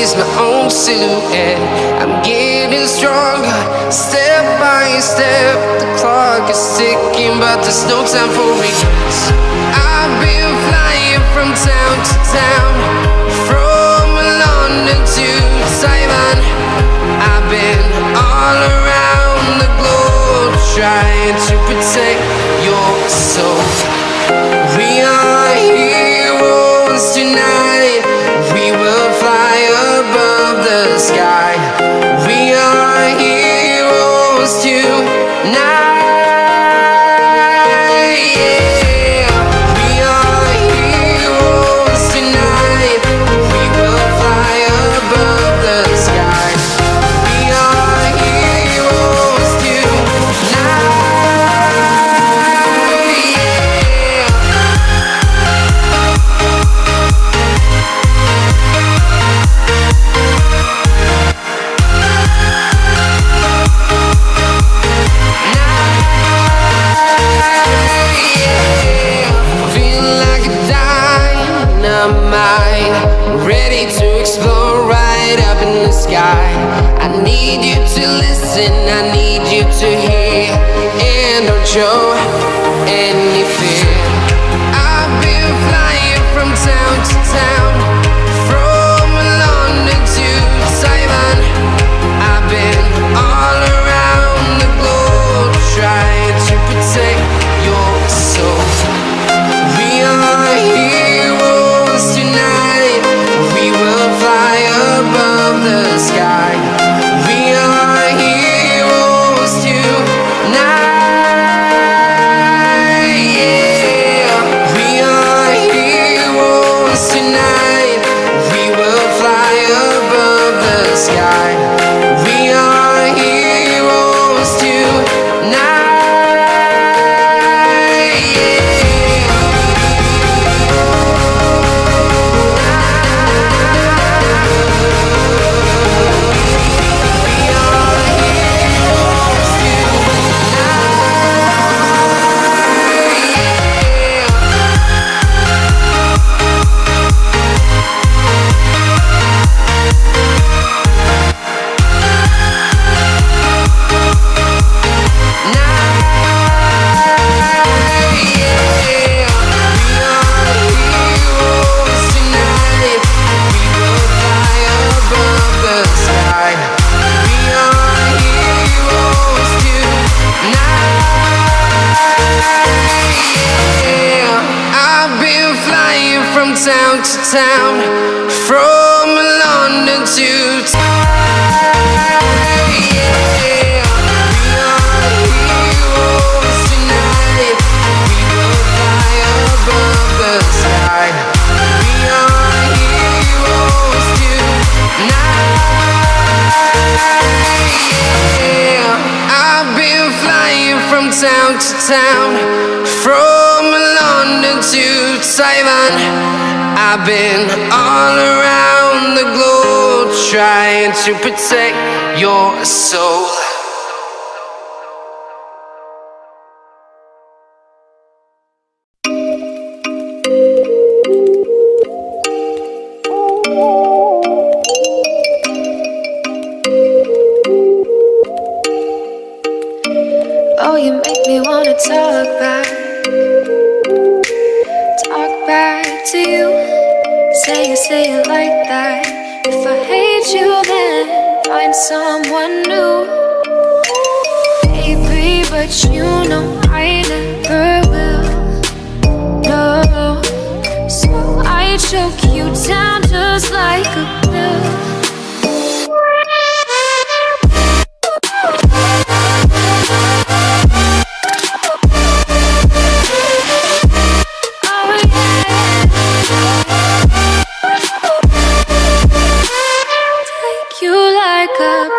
is my own silhouette. I'm getting stronger, step by step. The clock is ticking, but there's no time for regrets. I've been flying from town to town, from London to Taiwan. I've been all around the globe, trying to protect your soul. We are heroes tonight. We will fly above the sky. We are heroes tonight. Yeah. We are heroes tonight. We will fly above the sky. We are heroes tonight. Ready to explore right up in the sky. I need you to listen, I need you to hear, and don't show any fear. I've been flying from town to town, from London to Taiwan. I've been all around the globe, trying to protect your soul. We are heroes tonight. We will fly above the sky. We are heroes tonight. Yeah. town to town, from London to yeah. We are heroes tonight. We will fly above the sky. We are heroes tonight. Yeah. I've been flying from town to town, from London to Taiwan. I've been all around the globe trying to protect your soul. Oh, you make me wanna talk back to you. Say it like that. If I hate you, then find someone new. Baby, but you know I never will. No, so I choke you down just like a pill. Take you like a